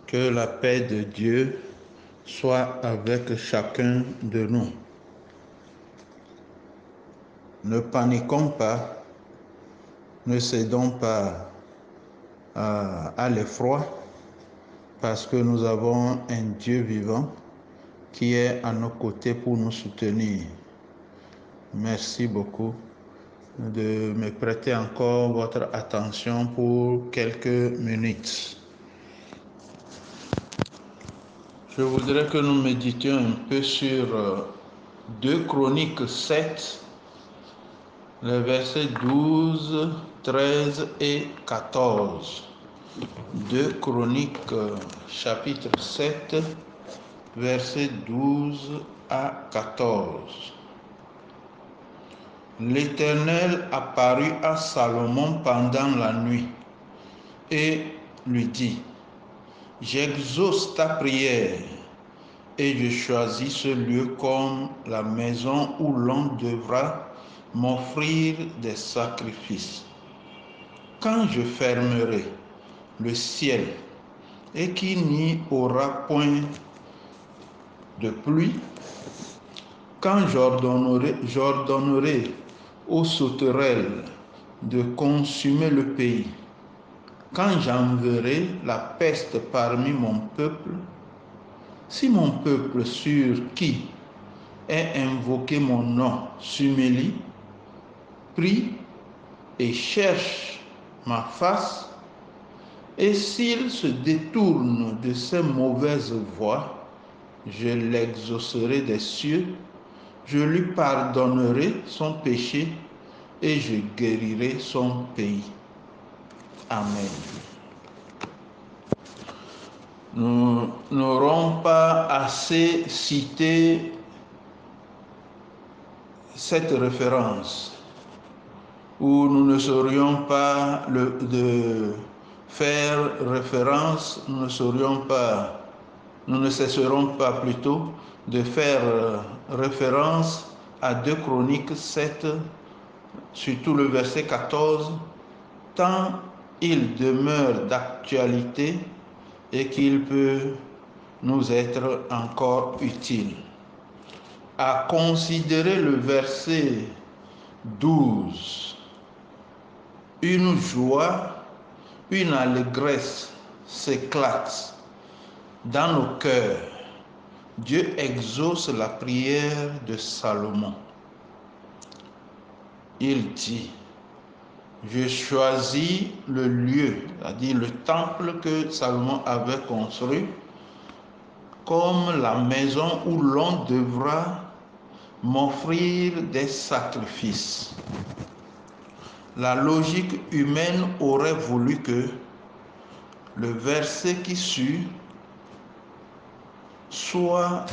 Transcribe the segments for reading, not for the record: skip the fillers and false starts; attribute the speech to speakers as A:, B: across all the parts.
A: Que la paix de Dieu soit avec chacun de nous. Ne paniquons pas, ne cédons pas à l'effroi, parce que nous avons un Dieu vivant qui est à nos côtés pour nous soutenir. Merci beaucoup de me prêter encore votre attention pour quelques minutes. Je voudrais que nous méditions un peu sur 2 Chroniques 7, les versets 12, 13 et 14. 2 Chroniques chapitre 7, versets 12 à 14. L'Éternel apparut à Salomon pendant la nuit et lui dit: j'exauce ta prière et je choisis ce lieu comme la maison où l'on devra m'offrir des sacrifices. Quand je fermerai le ciel et qu'il n'y aura point de pluie, quand j'ordonnerai aux sauterelles de consumer le pays, quand j'enverrai la peste parmi mon peuple, si mon peuple sur qui est invoqué mon nom s'humilie, prie et cherche ma face, et s'il se détourne de ses mauvaises voies, je l'exaucerai des cieux, je lui pardonnerai son péché et je guérirai son pays. Amen. Nous n'aurons pas assez cité cette référence, où nous ne saurions pas de faire référence, nous ne cesserons pas plutôt de faire référence à 2 Chroniques 7, surtout le verset 14, tant il demeure d'actualité et qu'il peut nous être encore utile. À considérer le verset 12, une joie, une allégresse s'éclate dans nos cœurs. Dieu exauce la prière de Salomon. Il dit: je choisis le lieu, c'est-à-dire le temple que Salomon avait construit, comme la maison où l'on devra m'offrir des sacrifices. La logique humaine aurait voulu que le verset qui suit soit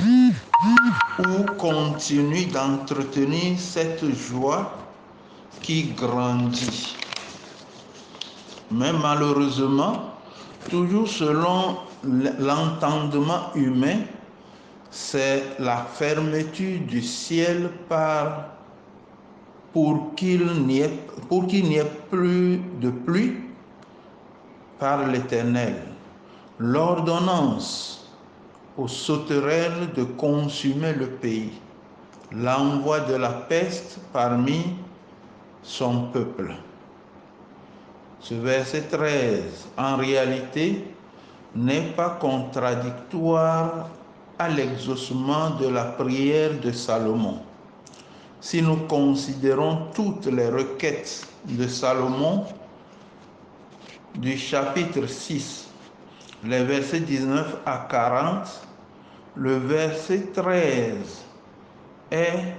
A: ou continue d'entretenir cette joie qui grandit. Mais malheureusement, toujours selon l'entendement humain, c'est la fermeture du ciel pour qu'il n'y ait plus de pluie par l'Éternel, l'ordonnance aux sauterelles de consumer le pays, l'envoi de la peste parmi son peuple. Ce verset 13, en réalité, n'est pas contradictoire à l'exaucement de la prière de Salomon. Si nous considérons toutes les requêtes de Salomon du chapitre 6, les versets 19 à 40, le verset 13 est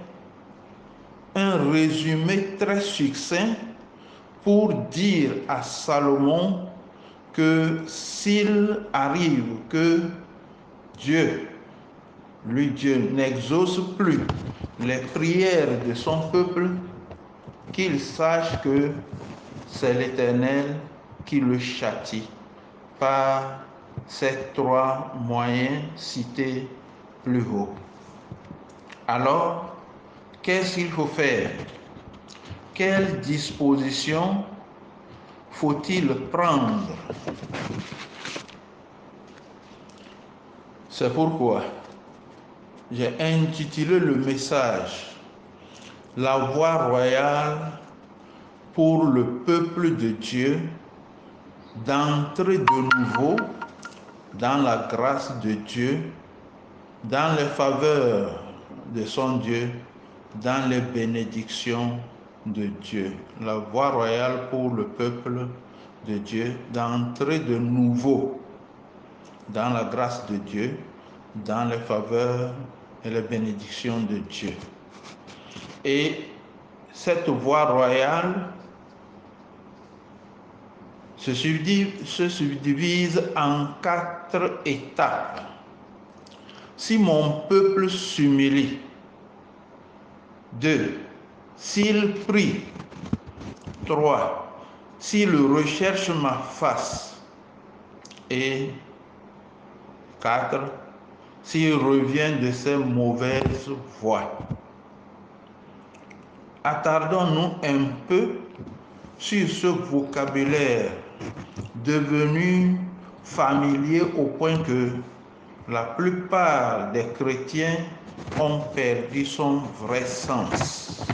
A: un résumé très succinct pour dire à Salomon que s'il arrive que Dieu n'exauce plus les prières de son peuple, qu'il sache que c'est l'Éternel qui le châtie par ces 3 moyens cités plus haut. Alors, qu'est-ce qu'il faut faire? Quelles dispositions faut-il prendre C'est pourquoi j'ai intitulé le message « La voie royale pour le peuple de Dieu d'entrer de nouveau dans la grâce de Dieu, dans les faveurs de son Dieu, dans les bénédictions de Dieu. » La voie royale pour le peuple de Dieu d'entrer de nouveau dans la grâce de Dieu, dans les faveurs et les bénédictions de Dieu. Et cette voie royale se subdivise en 4 étapes. Si mon peuple s'humilie, 2. S'il prie, 3. S'il recherche ma face, et 4. S'il revient de ses mauvaises voies. Attardons-nous un peu sur ce vocabulaire devenu familier au point que la plupart des chrétiens ont perdu son vrai sens.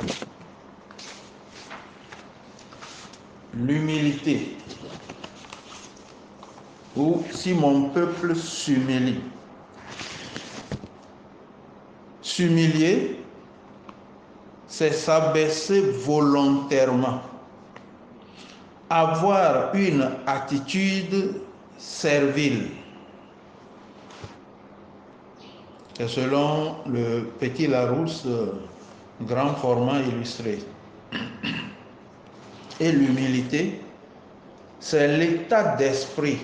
A: L'humilité, ou si mon peuple s'humilie. S'humilier, c'est s'abaisser volontairement, avoir une attitude servile. C'est selon le Petit Larousse, grand format illustré. Et l'humilité, c'est l'état d'esprit,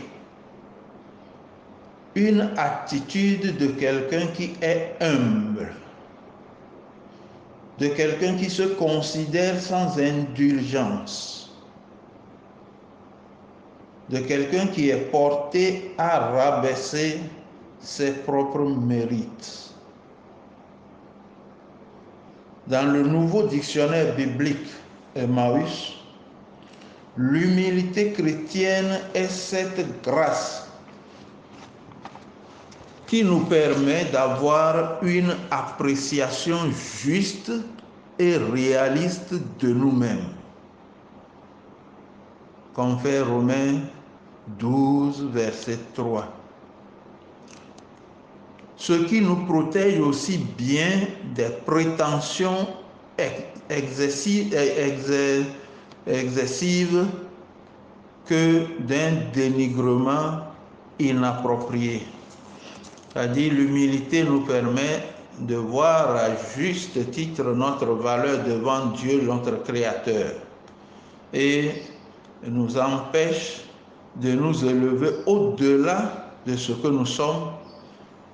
A: une attitude de quelqu'un qui est humble, de quelqu'un qui se considère sans indulgence, de quelqu'un qui est porté à rabaisser ses propres mérites. Dans le nouveau dictionnaire biblique Emmaüs, l'humilité chrétienne est cette grâce qui nous permet d'avoir une appréciation juste et réaliste de nous-mêmes. Comme fait Romains 12, verset 3. Ce qui nous protège aussi bien des prétentions excessives que d'un dénigrement inapproprié. C'est-à-dire, l'humilité nous permet de voir à juste titre notre valeur devant Dieu, notre Créateur, et nous empêche de nous élever au-delà de ce que nous sommes,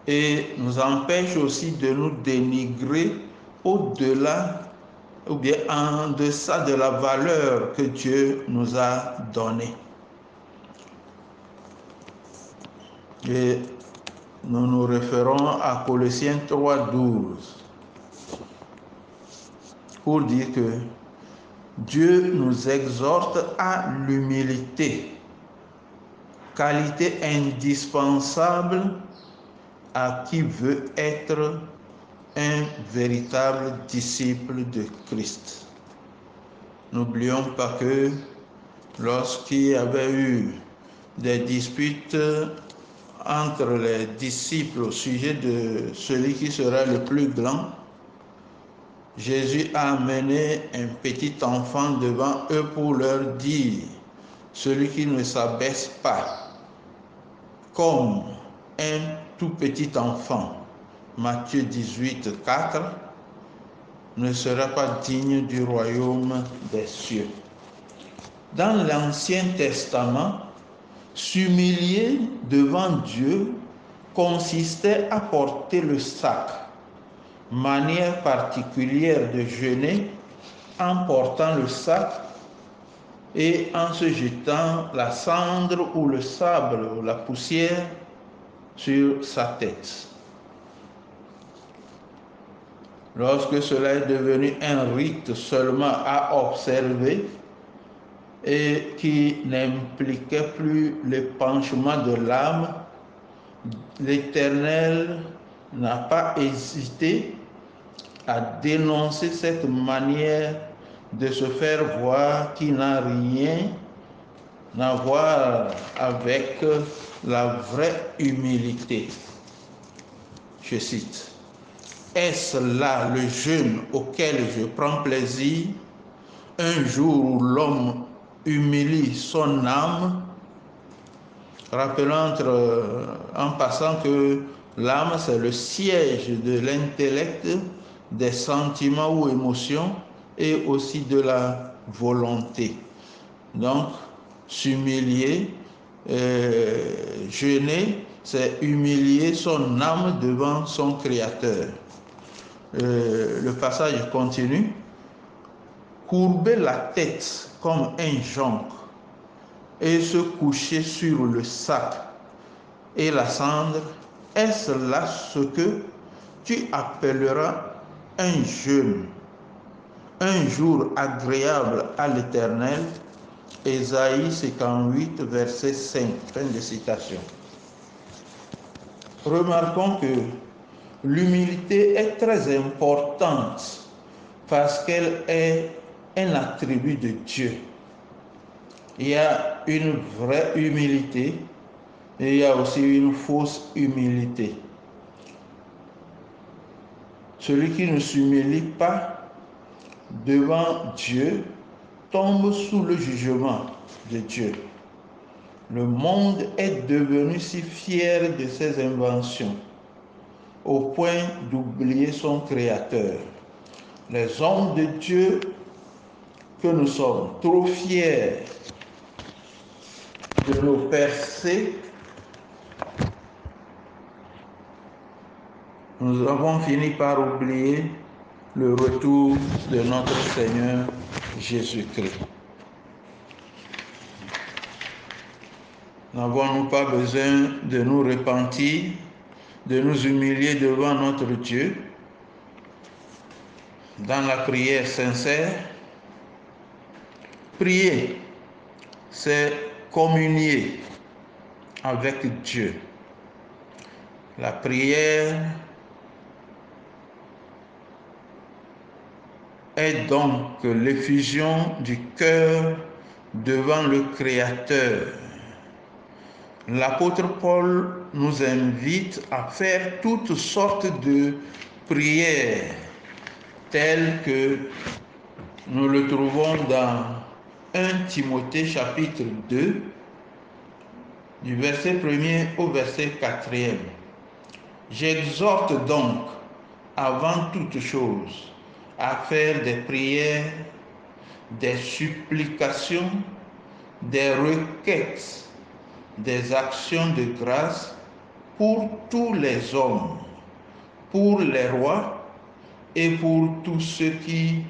A: et nous empêche aussi de nous dénigrer au-delà ou bien en deçà de la valeur que Dieu nous a donnée. Et nous nous référons à Colossiens 3, 12 pour dire que Dieu nous exhorte à l'humilité, qualité indispensable à qui veut être un véritable disciple de Christ. N'oublions pas que lorsqu'il y avait eu des disputes entre les disciples au sujet de celui qui sera le plus grand, Jésus a amené un petit enfant devant eux pour leur dire, celui qui ne s'abaisse pas comme un tout petit enfant, Matthieu 18, 4, ne sera pas digne du royaume des cieux. Dans l'Ancien Testament, s'humilier devant Dieu consistait à porter le sac, manière particulière de jeûner en portant le sac et en se jetant la cendre ou le sable ou la poussière sur sa tête. Lorsque cela est devenu un rite seulement à observer et qui n'impliquait plus l'épanchement de l'âme, l'Éternel n'a pas hésité à dénoncer cette manière de se faire voir qui n'a rien à voir avec la vraie humilité. Je cite, « Est-ce là le jeûne auquel je prends plaisir, un jour où l'homme humilie son âme ?» Rappelant en passant que l'âme, c'est le siège de l'intellect, des sentiments ou émotions et aussi de la volonté. Donc, s'humilier, jeûner, c'est humilier son âme devant son Créateur. Le passage continue. Courber la tête comme un jonc et se coucher sur le sac et la cendre, est-ce là ce que tu appelleras un jeûne, un jour agréable à l'Éternel? Ésaïe 58, verset 5, fin de citation. Remarquons que l'humilité est très importante parce qu'elle est un attribut de Dieu. Il y a une vraie humilité et il y a aussi une fausse humilité. Celui qui ne s'humilie pas devant Dieu tombe sous le jugement de Dieu. Le monde est devenu si fier de ses inventions au point d'oublier son Créateur. Les hommes de Dieu que nous sommes trop fiers de nos percées, nous avons fini par oublier le retour de notre Seigneur Jésus-Christ. N'avons-nous pas besoin de nous repentir, de nous humilier devant notre Dieu dans la prière sincère? Prier, c'est communier avec Dieu. La prière est donc l'effusion du cœur devant le Créateur. L'apôtre Paul nous invite à faire toutes sortes de prières telles que nous le trouvons dans 1 Timothée chapitre 2, du verset 1er au verset 4e. J'exhorte donc, avant toute chose, à faire des prières, des supplications, des requêtes, des actions de grâce pour tous les hommes, pour les rois et pour tous ceux qui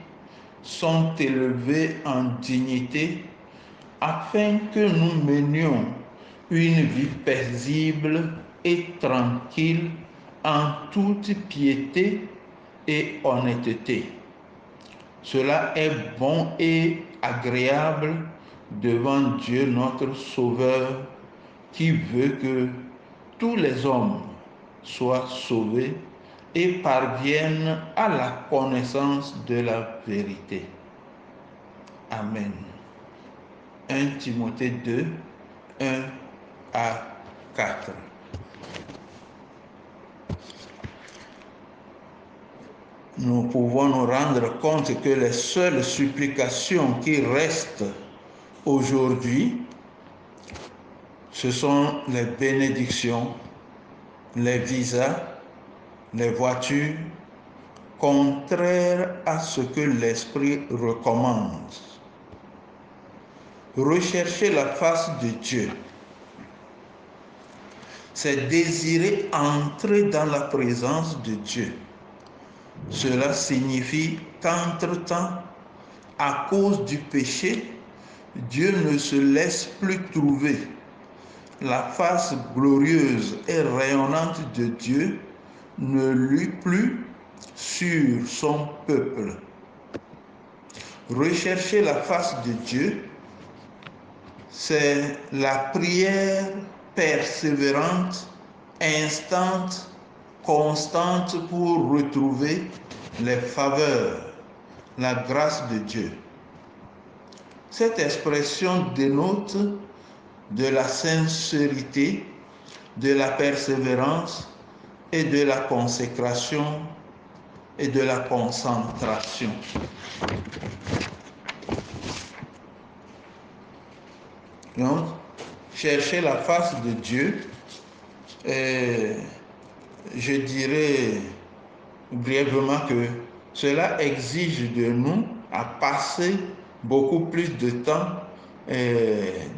A: sont élevés en dignité, afin que nous menions une vie paisible et tranquille en toute piété et honnêteté. Cela est bon et agréable devant Dieu notre Sauveur, qui veut que tous les hommes soient sauvés et parviennent à la connaissance de la vérité. Amen. 1 Timothée 2, 1 à 4. Nous pouvons nous rendre compte que les seules supplications qui restent aujourd'hui, ce sont les bénédictions, les visas, les voitures, contraires à ce que l'Esprit recommande. Rechercher la face de Dieu, c'est désirer entrer dans la présence de Dieu. Cela signifie qu'entre-temps, à cause du péché, Dieu ne se laisse plus trouver. La face glorieuse et rayonnante de Dieu ne luit plus sur son peuple. Rechercher la face de Dieu, c'est la prière persévérante instante, constante pour retrouver les faveurs, la grâce de Dieu. Cette expression dénote de la sincérité, de la persévérance et de la consécration et de la concentration. Donc, chercher la face de Dieu, je dirais brièvement que cela exige de nous à passer beaucoup plus de temps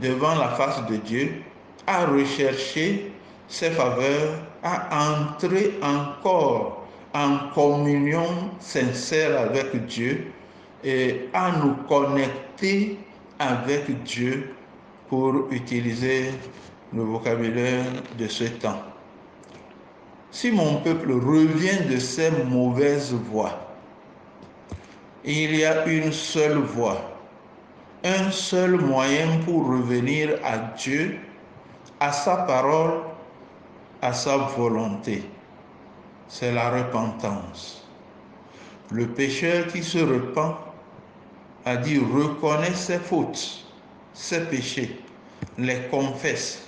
A: devant la face de Dieu, à rechercher ses faveurs, à entrer encore en communion sincère avec Dieu et à nous connecter avec Dieu pour utiliser le vocabulaire de ce temps. Si mon peuple revient de ses mauvaises voies, il y a une seule voie, un seul moyen pour revenir à Dieu, à sa parole, à sa volonté. C'est la repentance. Le pécheur qui se repent, a dit reconnaît ses fautes, ses péchés, les confesse,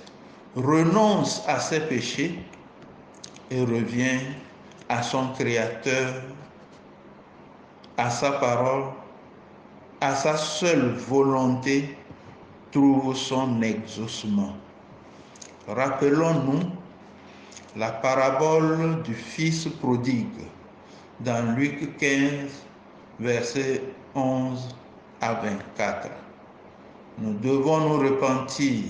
A: renonce à ses péchés et revient à son Créateur, à sa parole, à sa seule volonté, trouve son exaucement. Rappelons-nous la parabole du Fils prodigue dans Luc 15, versets 11 à 24. Nous devons nous repentir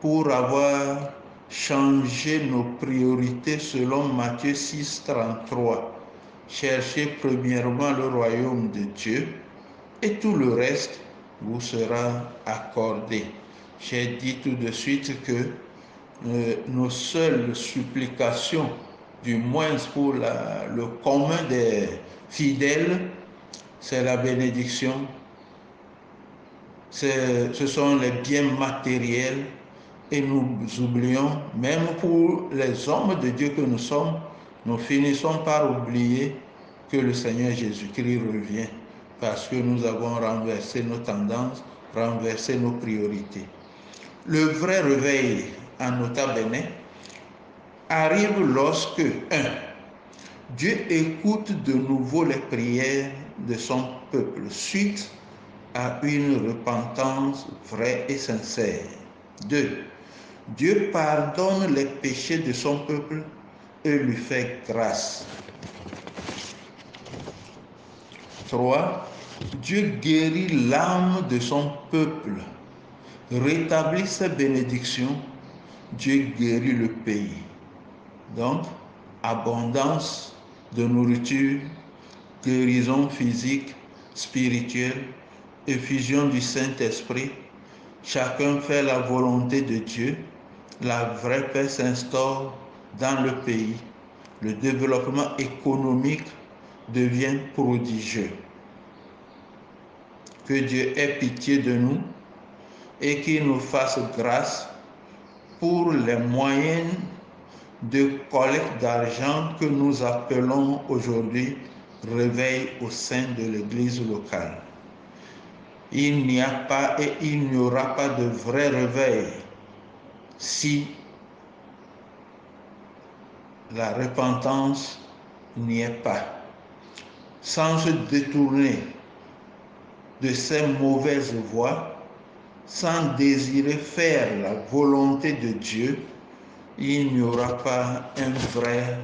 A: pour avoir changé nos priorités selon Matthieu 6, 33. Cherchez premièrement le royaume de Dieu et tout le reste vous sera accordé. J'ai dit tout de suite que nos seules supplications, du moins pour le commun des fidèles, c'est la bénédiction, ce sont les biens matériels, et nous oublions, même pour les hommes de Dieu que nous sommes, nous finissons par oublier que le Seigneur Jésus-Christ revient parce que nous avons renversé nos tendances, renversé nos priorités. Le vrai réveil, en nota bene, arrive lorsque, 1. Dieu écoute de nouveau les prières de son peuple suite à une repentance vraie et sincère. 2. Dieu pardonne les péchés de son peuple et lui fait grâce. 3. Dieu guérit l'âme de son peuple, rétablit ses bénédictions, Dieu guérit le pays. Donc, abondance de nourriture, guérison physique, spirituelle, effusion du Saint-Esprit, chacun fait la volonté de Dieu, la vraie paix s'instaure dans le pays, le développement économique devient prodigieux. Que Dieu ait pitié de nous et qu'il nous fasse grâce pour les moyens de collecte d'argent que nous appelons aujourd'hui réveil au sein de l'Église locale. Il n'y a pas et il n'y aura pas de vrai réveil si la repentance n'y est pas. Sans se détourner de ces mauvaises voies, sans désirer faire la volonté de Dieu, il n'y aura pas un vrai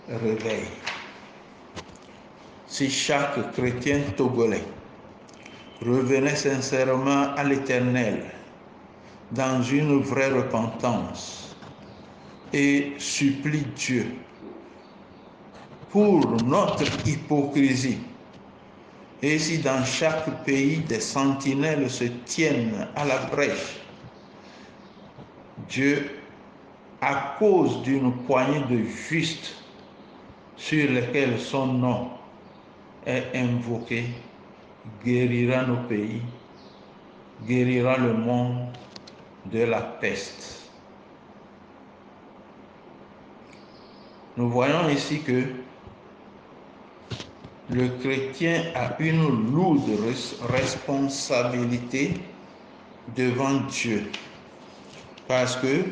A: réveil. Si chaque chrétien togolais revenait sincèrement à l'Éternel dans une vraie repentance et supplie Dieu pour notre hypocrisie, et si dans chaque pays des sentinelles se tiennent à la brèche, Dieu, à cause d'une poignée de justes sur lesquels son nom est invoqué, guérira nos pays, guérira le monde de la peste. Nous voyons ici que le chrétien a une lourde responsabilité devant Dieu, parce que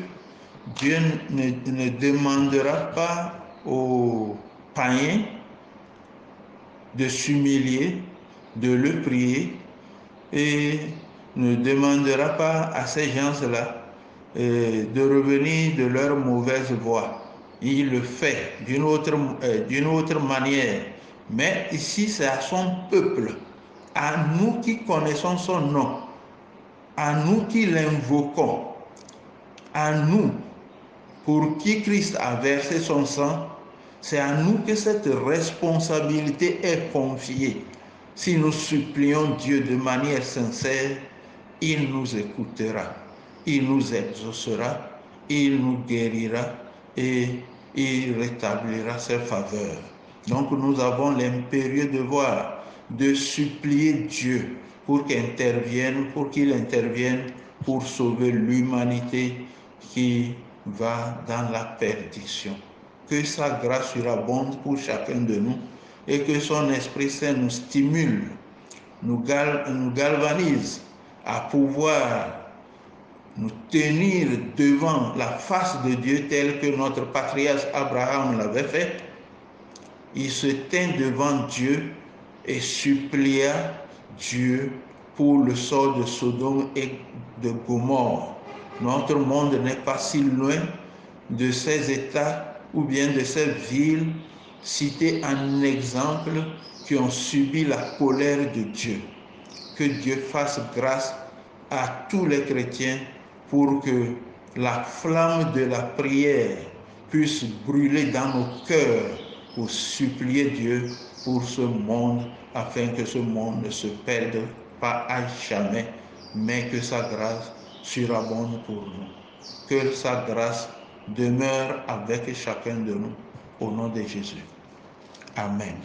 A: Dieu ne demandera pas aux païens de s'humilier, de le prier, et ne demandera pas à ces gens-là de revenir de leur mauvaise voie. Il le fait d'une autre manière. Mais ici, c'est à son peuple, à nous qui connaissons son nom, à nous qui l'invoquons, à nous pour qui Christ a versé son sang, c'est à nous que cette responsabilité est confiée. Si nous supplions Dieu de manière sincère, il nous écoutera, il nous exaucera, il nous guérira et il rétablira ses faveurs. Donc nous avons l'impérieux devoir de supplier Dieu pour qu'il intervienne pour sauver l'humanité qui va dans la perdition. Que sa grâce surabonde pour chacun de nous et que son Esprit Saint nous stimule, nous galvanise à pouvoir nous tenir devant la face de Dieu tel que notre patriarche Abraham l'avait fait. Il se tint devant Dieu et supplia Dieu pour le sort de Sodome et de Gomorrhe. Notre monde n'est pas si loin de ces États ou bien de ces villes citées en exemple qui ont subi la colère de Dieu. Que Dieu fasse grâce à tous les chrétiens pour que la flamme de la prière puisse brûler dans nos cœurs pour supplier Dieu pour ce monde, afin que ce monde ne se perde pas à jamais, mais que sa grâce surabonde pour nous. Que sa grâce demeure avec chacun de nous, au nom de Jésus. Amen.